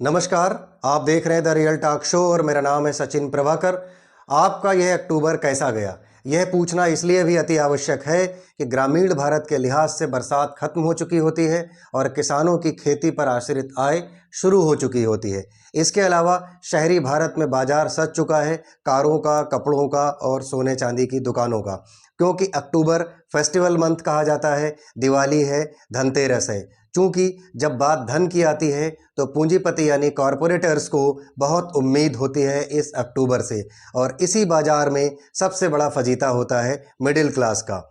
नमस्कार। आप देख रहे हैं द रियल टॉक शो और मेरा नाम है सचिन प्रभाकर। आपका यह अक्टूबर कैसा गया, यह पूछना इसलिए भी अति आवश्यक है कि ग्रामीण भारत के लिहाज से बरसात खत्म हो चुकी होती है और किसानों की खेती पर आश्रित आय शुरू हो चुकी होती है। इसके अलावा शहरी भारत में बाजार सज चुका है, कारों का, कपड़ों का और सोने चांदी की दुकानों का, क्योंकि अक्टूबर फेस्टिवल मंथ कहा जाता है। दिवाली है, धनतेरस है। चूँकि जब बात धन की आती है तो पूंजीपति यानी कॉरपोरेटर्स को बहुत उम्मीद होती है इस अक्टूबर से, और इसी बाजार में सबसे बड़ा फजीता होता है मिडिल क्लास का।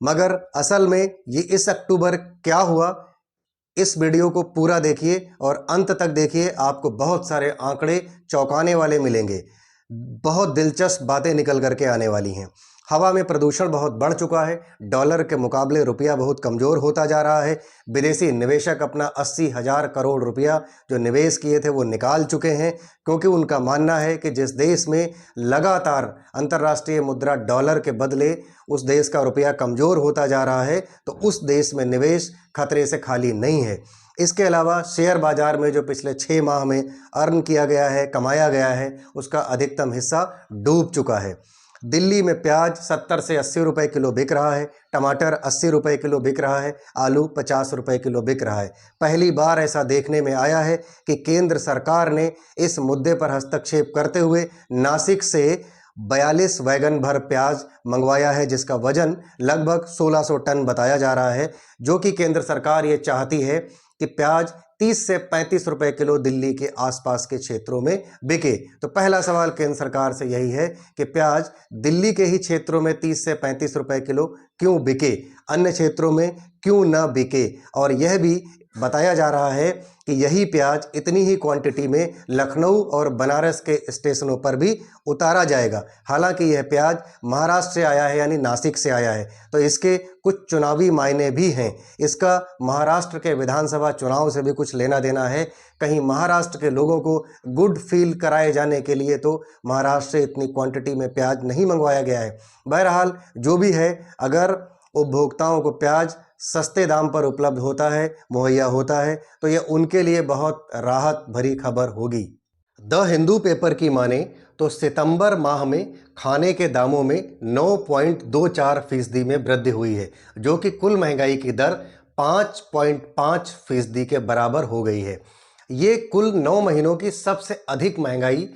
मगर असल में ये इस अक्टूबर क्या हुआ, इस वीडियो को पूरा देखिए और अंत तक देखिए। आपको बहुत सारे आंकड़े चौंकाने वाले मिलेंगे, बहुत दिलचस्प बातें निकल करके आने वाली हैं। हवा में प्रदूषण बहुत बढ़ चुका है, डॉलर के मुकाबले रुपया बहुत कमज़ोर होता जा रहा है। विदेशी निवेशक अपना 80,000 करोड़ रुपया जो निवेश किए थे वो निकाल चुके हैं, क्योंकि उनका मानना है कि जिस देश में लगातार अंतर्राष्ट्रीय मुद्रा डॉलर के बदले उस देश का रुपया कमज़ोर होता जा रहा है, तो उस देश में निवेश खतरे से खाली नहीं है। इसके अलावा शेयर बाजार में जो पिछले 6 माह में अर्न किया गया है, कमाया गया है, उसका अधिकतम हिस्सा डूब चुका है। दिल्ली में प्याज 70 से 80 रुपए किलो बिक रहा है, टमाटर 80 रुपए किलो बिक रहा है, आलू 50 रुपए किलो बिक रहा है। पहली बार ऐसा देखने में आया है कि केंद्र सरकार ने इस मुद्दे पर हस्तक्षेप करते हुए नासिक से 42 वैगन भर प्याज मंगवाया है, जिसका वजन लगभग 1600 टन बताया जा रहा है। जो कि केंद्र सरकार ये चाहती है कि प्याज 30 से 35 रुपए किलो दिल्ली के आसपास के क्षेत्रों में बिके। तो पहला सवाल केंद्र सरकार से यही है कि प्याज दिल्ली के ही क्षेत्रों में 30 से 35 रुपए किलो क्यों बिके, अन्य क्षेत्रों में क्यों ना बिके। और यह भी बताया जा रहा है कि यही प्याज इतनी ही क्वांटिटी में लखनऊ और बनारस के स्टेशनों पर भी उतारा जाएगा। हालांकि यह प्याज महाराष्ट्र से आया है, यानी नासिक से आया है, तो इसके कुछ चुनावी मायने भी हैं। इसका महाराष्ट्र के विधानसभा चुनाव से भी कुछ लेना देना है। कहीं महाराष्ट्र के लोगों को गुड फील कराए जाने के लिए तो महाराष्ट्र से इतनी क्वांटिटी में प्याज नहीं मंगवाया गया है। बहरहाल जो भी है, अगर उपभोक्ताओं को प्याज सस्ते दाम पर उपलब्ध होता है, मुहैया होता है, तो यह उनके लिए बहुत राहत भरी खबर होगी। द हिंदू पेपर की माने तो सितंबर माह में खाने के दामों में 9.24% में वृद्धि हुई है, जो कि कुल महंगाई की दर 5.5% के बराबर हो गई है। ये कुल 9 महीनों की सबसे अधिक महंगाई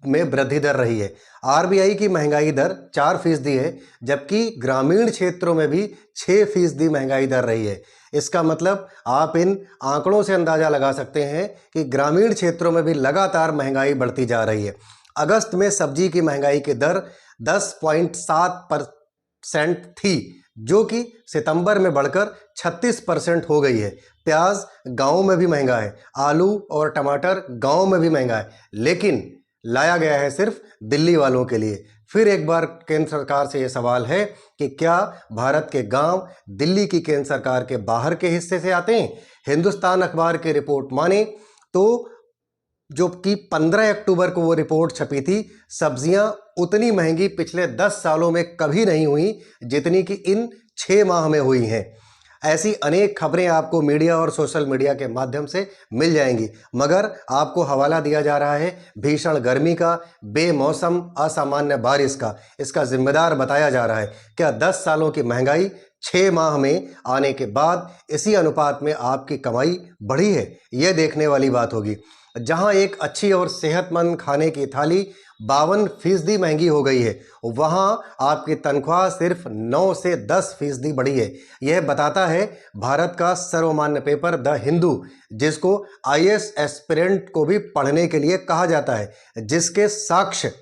में वृद्धि दर रही है। आरबीआई की महंगाई दर 4% है, जबकि ग्रामीण क्षेत्रों में भी 6% महंगाई दर रही है। इसका मतलब आप इन आंकड़ों से अंदाजा लगा सकते हैं कि ग्रामीण क्षेत्रों में भी लगातार महंगाई बढ़ती जा रही है। अगस्त में सब्जी की महंगाई की दर 10.7% थी, जो कि सितंबर में बढ़कर 36% हो गई है। प्याज गांव में भी महंगा है, आलू और टमाटर गांव में भी महंगा है, लेकिन लाया गया है सिर्फ दिल्ली वालों के लिए। फिर एक बार केंद्र सरकार से यह सवाल है कि क्या भारत के गांव दिल्ली की केंद्र सरकार के बाहर के हिस्से से आते हैं? हिंदुस्तान अखबार की रिपोर्ट माने तो जो कि 15 अक्टूबर को वो रिपोर्ट छपी थी, सब्जियां उतनी महंगी पिछले 10 सालों में कभी नहीं हुई जितनी कि इन 6 माह में हुई हैं। ऐसी अनेक खबरें आपको मीडिया और सोशल मीडिया के माध्यम से मिल जाएंगी, मगर आपको हवाला दिया जा रहा है भीषण गर्मी का, बेमौसम असामान्य बारिश का। इसका जिम्मेदार बताया जा रहा है। क्या 10 सालों की महंगाई 6 माह में आने के बाद इसी अनुपात में आपकी कमाई बढ़ी है? यह देखने वाली बात होगी। जहां एक अच्छी और सेहतमंद खाने की थाली 52% महंगी हो गई है, वहां आपकी तनख्वाह सिर्फ 9 से 10% बढ़ी है। यह बताता है भारत का सर्वमान्य पेपर द हिंदू, जिसको आईएएस एस्पिरेंट को भी पढ़ने के लिए कहा जाता है, जिसके साक्ष्य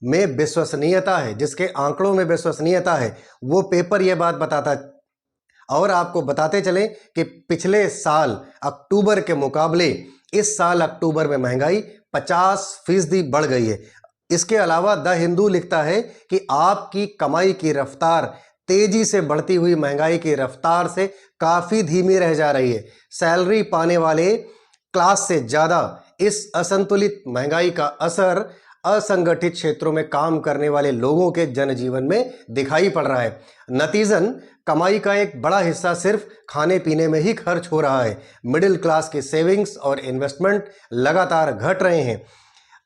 में विश्वसनीयता है, जिसके आंकड़ों में विश्वसनीयता है, वो पेपर यह बात बताता। और आपको बताते चलें कि पिछले साल अक्टूबर के मुकाबले इस साल अक्टूबर में महंगाई 50% बढ़ गई है। इसके अलावा द हिंदू लिखता है कि आपकी कमाई की रफ्तार तेजी से बढ़ती हुई महंगाई की रफ्तार से काफी धीमी रह जा रही है। सैलरी पाने वाले क्लास से ज्यादा इस असंतुलित महंगाई का असर असंगठित क्षेत्रों में काम करने वाले लोगों के जनजीवन में दिखाई पड़ रहा है। नतीजन कमाई का एक बड़ा हिस्सा सिर्फ खाने पीने में ही खर्च हो रहा है। मिडिल क्लास की सेविंग्स और इन्वेस्टमेंट लगातार घट रहे हैं।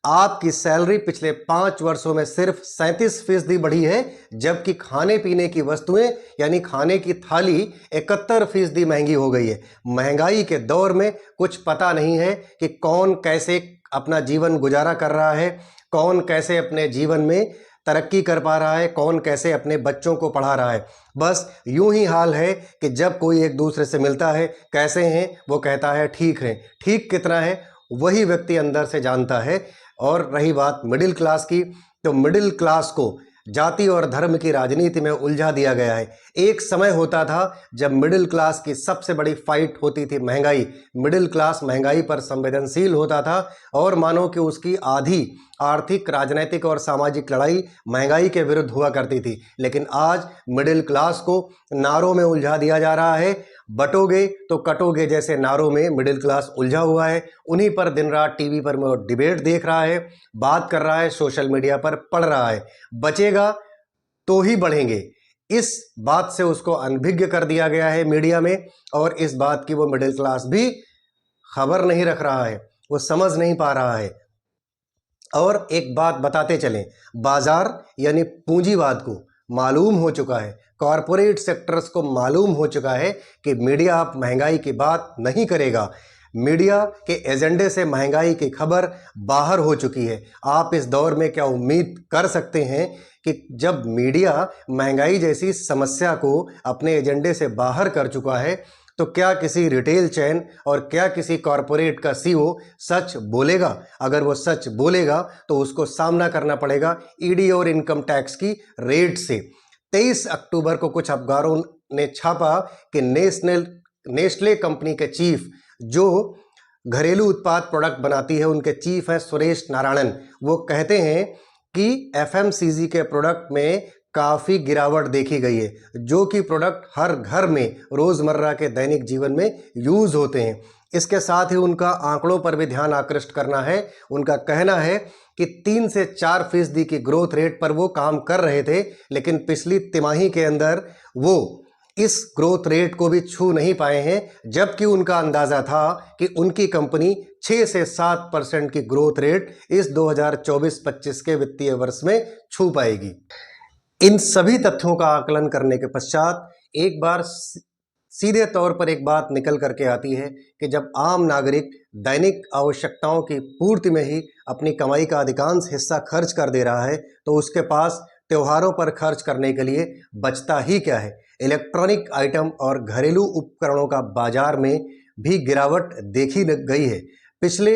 आपकी सैलरी पिछले 5 वर्षों में सिर्फ 37% बढ़ी है, जबकि खाने पीने की वस्तुएं यानी खाने की थाली 71% महंगी हो गई है। महंगाई के दौर में कुछ पता नहीं है कि कौन कैसे अपना जीवन गुजारा कर रहा है, कौन कैसे अपने जीवन में तरक्की कर पा रहा है, कौन कैसे अपने बच्चों को पढ़ा रहा है। बस यूं ही हाल है कि जब कोई एक दूसरे से मिलता है, कैसे हैं, वो कहता है ठीक है। ठीक कितना है वही व्यक्ति अंदर से जानता है। और रही बात मिडिल क्लास की, तो मिडिल क्लास को जाति और धर्म की राजनीति में उलझा दिया गया है। एक समय होता था जब मिडिल क्लास की सबसे बड़ी फाइट होती थी महंगाई। मिडिल क्लास महंगाई पर संवेदनशील होता था और मानो कि उसकी आधी आर्थिक, राजनीतिक और सामाजिक लड़ाई महंगाई के विरुद्ध हुआ करती थी। लेकिन आज मिडिल क्लास को नारों में उलझा दिया जा रहा है। बटोगे तो कटोगे जैसे नारों में मिडिल क्लास उलझा हुआ है। उन्हीं पर दिन रात टीवी पर वो डिबेट देख रहा है, बात कर रहा है, सोशल मीडिया पर पढ़ रहा है। बचेगा तो ही बढ़ेंगे, इस बात से उसको अनभिज्ञ कर दिया गया है मीडिया में। और इस बात की वो मिडिल क्लास भी खबर नहीं रख रहा है, वो समझ नहीं पा रहा है। और एक बात बताते चलें, बाजार यानी पूंजीवाद को मालूम हो चुका है, कॉरपोरेट सेक्टर्स को मालूम हो चुका है कि मीडिया अब महंगाई की बात नहीं करेगा। मीडिया के एजेंडे से महंगाई की खबर बाहर हो चुकी है। आप इस दौर में क्या उम्मीद कर सकते हैं कि जब मीडिया महंगाई जैसी समस्या को अपने एजेंडे से बाहर कर चुका है, तो क्या किसी रिटेल चेन और क्या किसी कॉरपोरेट का सीईओ सच बोलेगा? अगर वो सच बोलेगा तो उसको सामना करना पड़ेगा ईडी और इनकम टैक्स की रेड से। 23 अक्टूबर को कुछ अखबारों ने छापा कि नेस्ले कंपनी के चीफ, जो घरेलू उत्पाद प्रोडक्ट बनाती है, उनके चीफ हैं सुरेश नारायणन। वो कहते हैं कि एफएमसीजी के प्रोडक्ट में काफ़ी गिरावट देखी गई है, जो कि प्रोडक्ट हर घर में रोज़मर्रा के दैनिक जीवन में यूज़ होते हैं। इसके साथ ही उनका आंकड़ों पर भी ध्यान आकृष्ट करना है। उनका कहना है कि 3 से 4% की ग्रोथ रेट पर वो काम कर रहे थे, लेकिन पिछली तिमाही के अंदर वो इस ग्रोथ रेट को भी छू नहीं पाए हैं, जबकि उनका अंदाज़ा था कि उनकी कंपनी 6 से 7% की ग्रोथ रेट इस 2024-25 के वित्तीय वर्ष में छू पाएगी। इन सभी तथ्यों का आकलन करने के पश्चात एक बार सीधे तौर पर एक बात निकल करके आती है कि जब आम नागरिक दैनिक आवश्यकताओं की पूर्ति में ही अपनी कमाई का अधिकांश हिस्सा खर्च कर दे रहा है, तो उसके पास त्योहारों पर खर्च करने के लिए बचता ही क्या है। इलेक्ट्रॉनिक आइटम और घरेलू उपकरणों का बाजार में भी गिरावट देखी गई है। पिछले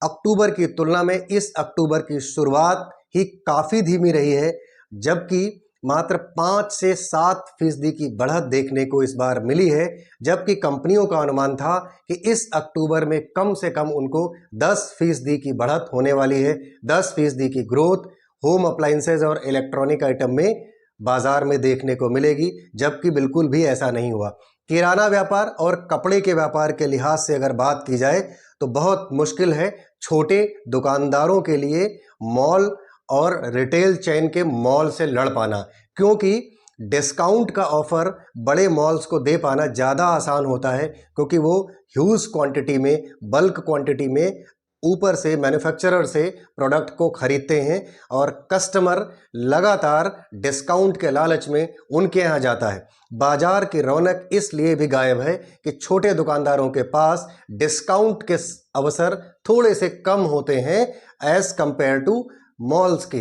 अक्टूबर की तुलना में इस अक्टूबर की शुरुआत ही काफ़ी धीमी रही है, जबकि मात्र 5 से 7% की बढ़त देखने को इस बार मिली है। जबकि कंपनियों का अनुमान था कि इस अक्टूबर में कम से कम उनको 10% की बढ़त होने वाली है, 10% की ग्रोथ होम अप्लाइंसेज और इलेक्ट्रॉनिक आइटम में बाजार में देखने को मिलेगी, जबकि बिल्कुल भी ऐसा नहीं हुआ। किराना व्यापार और कपड़े के व्यापार के लिहाज से अगर बात की जाए तो बहुत मुश्किल है छोटे दुकानदारों के लिए मॉल और रिटेल चेन के मॉल से लड़ पाना, क्योंकि डिस्काउंट का ऑफर बड़े मॉल्स को दे पाना ज़्यादा आसान होता है, क्योंकि वो ह्यूज क्वांटिटी में, बल्क क्वांटिटी में ऊपर से मैन्युफैक्चरर से प्रोडक्ट को खरीदते हैं और कस्टमर लगातार डिस्काउंट के लालच में उनके यहाँ जाता है। बाजार की रौनक इसलिए भी गायब है कि छोटे दुकानदारों के पास डिस्काउंट के अवसर थोड़े से कम होते हैं एज कंपेयर टू मॉल्स के।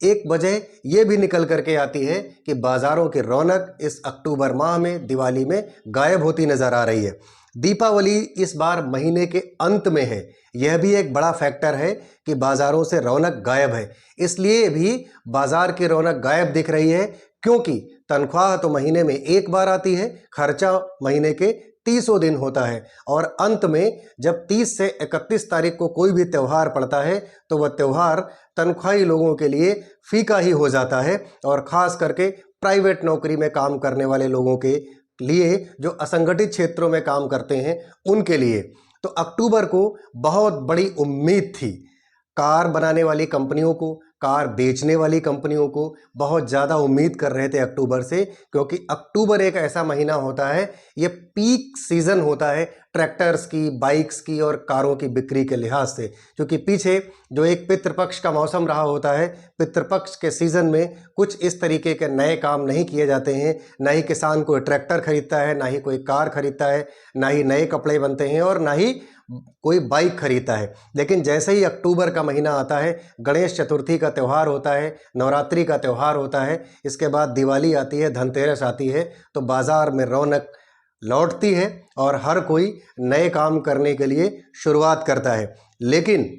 एक वजह यह भी निकल करके आती है कि बाजारों की रौनक इस अक्टूबर माह में, दिवाली में गायब होती नजर आ रही है। दीपावली इस बार महीने के अंत में है, यह भी एक बड़ा फैक्टर है कि बाजारों से रौनक गायब है। इसलिए भी बाजार की रौनक गायब दिख रही है, क्योंकि तनख्वाह तो महीने में एक बार आती है, खर्चा महीने के 30 दिन होता है, और अंत में जब 30 से 31 तारीख को कोई भी त्यौहार पड़ता है तो वह त्यौहार तनख्वाही लोगों के लिए फीका ही हो जाता है, और ख़ास करके प्राइवेट नौकरी में काम करने वाले लोगों के लिए, जो असंगठित क्षेत्रों में काम करते हैं उनके लिए। तो अक्टूबर को बहुत बड़ी उम्मीद थी, कार बनाने वाली कंपनियों को, कार बेचने वाली कंपनियों को बहुत ज़्यादा उम्मीद कर रहे थे अक्टूबर से, क्योंकि अक्टूबर एक ऐसा महीना होता है, ये पीक सीज़न होता है ट्रैक्टर्स की, बाइक्स की और कारों की बिक्री के लिहाज से। क्योंकि पीछे जो एक पितृपक्ष का मौसम रहा होता है, पितृपक्ष के सीज़न में कुछ इस तरीके के नए काम नहीं किए जाते हैं, ना ही किसान कोई ट्रैक्टर खरीदता है, ना ही कोई कार खरीदता है, ना ही नए कपड़े बनते हैं और ना ही कोई बाइक खरीदता है। लेकिन जैसे ही अक्टूबर का महीना आता है, गणेश चतुर्थी का त्यौहार होता है, नवरात्रि का त्यौहार होता है, इसके बाद दिवाली आती है, धनतेरस आती है, तो बाज़ार में रौनक लौटती है और हर कोई नए काम करने के लिए शुरुआत करता है। लेकिन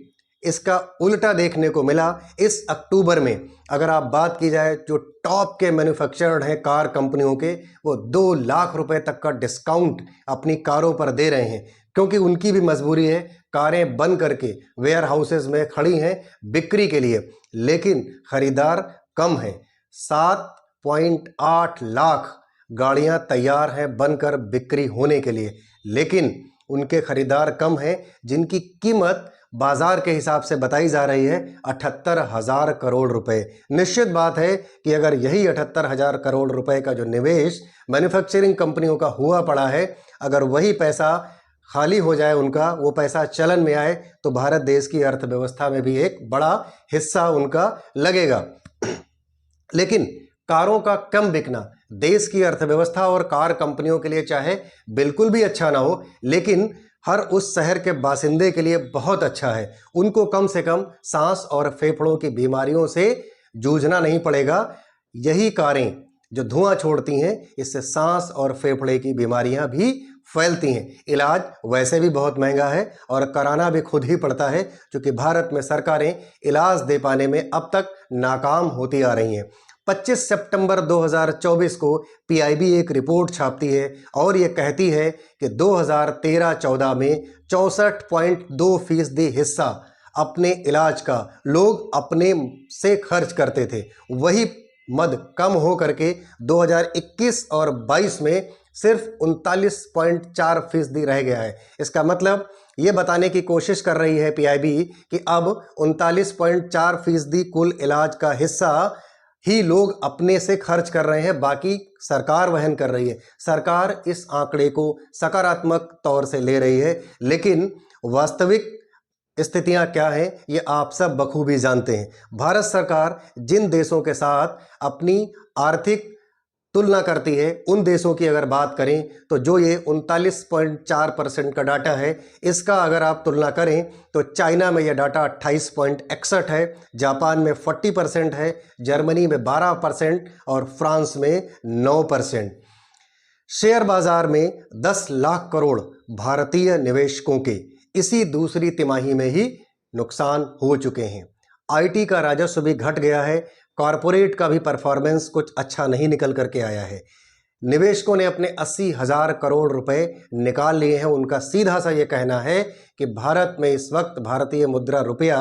इसका उल्टा देखने को मिला इस अक्टूबर में। अगर आप बात की जाए, जो टॉप के मैन्युफैक्चरर हैं कार कंपनियों के, वो 2 लाख रुपए तक का डिस्काउंट अपनी कारों पर दे रहे हैं, क्योंकि उनकी भी मजबूरी है, कारें बन करके वेयर हाउसेज में खड़ी हैं बिक्री के लिए, लेकिन खरीदार कम हैं। 7.8 लाख गाड़ियां तैयार हैं बनकर बिक्री होने के लिए, लेकिन उनके खरीदार कम हैं, जिनकी कीमत बाजार के हिसाब से बताई जा रही है 78,000 करोड़ रुपए। निश्चित बात है कि अगर यही 78,000 करोड़ रुपए का जो निवेश मैन्युफैक्चरिंग कंपनियों का हुआ पड़ा है, अगर वही पैसा खाली हो जाए, उनका वो पैसा चलन में आए, तो भारत देश की अर्थव्यवस्था में भी एक बड़ा हिस्सा उनका लगेगा। लेकिन कारों का कम बिकना देश की अर्थव्यवस्था और कार कंपनियों के लिए चाहे बिल्कुल भी अच्छा ना हो, लेकिन हर उस शहर के बासिंदे के लिए बहुत अच्छा है। उनको कम से कम सांस और फेफड़ों की बीमारियों से जूझना नहीं पड़ेगा। यही कारें जो धुआं छोड़ती हैं, इससे सांस और फेफड़े की बीमारियां भी फैलती हैं। इलाज वैसे भी बहुत महंगा है और कराना भी खुद ही पड़ता है, क्योंकि भारत में सरकारें इलाज दे पाने में अब तक नाकाम होती आ रही हैं। 25 सितंबर 2024 को पीआईबी एक रिपोर्ट छापती है और ये कहती है कि 2013-14 में 64.2% हिस्सा अपने इलाज का लोग अपने से खर्च करते थे। वही मद कम हो करके 2021 और 22 में सिर्फ 39.4% रह गया है। इसका मतलब ये बताने की कोशिश कर रही है पीआईबी कि अब 39.4% कुल इलाज का हिस्सा ही लोग अपने से खर्च कर रहे हैं, बाकी सरकार वहन कर रही है। सरकार इस आंकड़े को सकारात्मक तौर से ले रही है, लेकिन वास्तविक स्थितियां क्या हैं ये आप सब बखूबी जानते हैं। भारत सरकार जिन देशों के साथ अपनी आर्थिक तुलना करती है, उन देशों की अगर बात करें तो जो ये 39.4% का डाटा है, इसका अगर आप तुलना करें तो चाइना में यह डाटा 28.61 है, जापान में 40% है, जर्मनी में 12% और फ्रांस में 9%। शेयर बाजार में 10 लाख करोड़ भारतीय निवेशकों के इसी दूसरी तिमाही में ही नुकसान हो चुके हैं। आईटी का राजस्व भी घट गया है, कॉरपोरेट का भी परफॉर्मेंस कुछ अच्छा नहीं निकल करके आया है। निवेशकों ने अपने 80,000 करोड़ रुपए निकाल लिए हैं। उनका सीधा सा ये कहना है कि भारत में इस वक्त भारतीय मुद्रा रुपया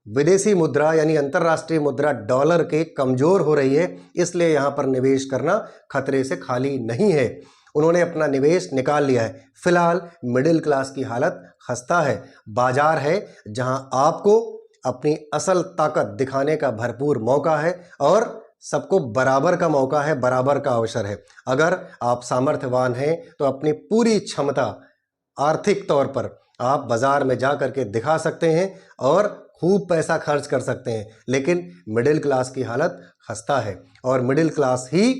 विदेशी मुद्रा यानी अंतर्राष्ट्रीय मुद्रा डॉलर के कमजोर हो रही है, इसलिए यहाँ पर निवेश करना खतरे से खाली नहीं है। उन्होंने अपना निवेश निकाल लिया है। फिलहाल मिडिल क्लास की हालत खस्ता है। बाजार है जहां आपको अपनी असल ताकत दिखाने का भरपूर मौका है और सबको बराबर का मौका है, बराबर का अवसर है। अगर आप सामर्थ्यवान हैं तो अपनी पूरी क्षमता आर्थिक तौर पर आप बाजार में जा करके दिखा सकते हैं और खूब पैसा खर्च कर सकते हैं। लेकिन मिडिल क्लास की हालत खस्ता है और मिडिल क्लास ही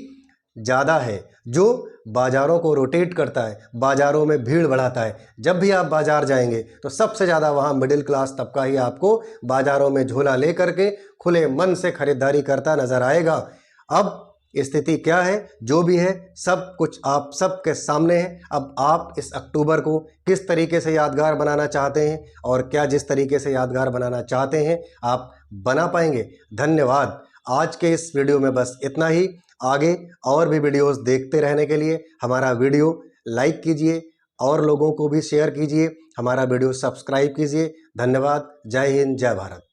ज़्यादा है जो बाज़ारों को रोटेट करता है, बाज़ारों में भीड़ बढ़ाता है। जब भी आप बाज़ार जाएंगे तो सबसे ज़्यादा वहाँ मिडिल क्लास तबका ही आपको बाज़ारों में झोला ले करके खुले मन से खरीदारी करता नज़र आएगा। अब स्थिति क्या है, जो भी है सब कुछ आप सबके सामने है। अब आप इस अक्टूबर को किस तरीके से यादगार बनाना चाहते हैं और क्या जिस तरीके से यादगार बनाना चाहते हैं आप बना पाएंगे। धन्यवाद। आज के इस वीडियो में बस इतना ही। आगे और भी वीडियोस देखते रहने के लिए हमारा वीडियो लाइक कीजिए और लोगों को भी शेयर कीजिए, हमारा वीडियो सब्सक्राइब कीजिए। धन्यवाद। जय हिंद, जय भारत।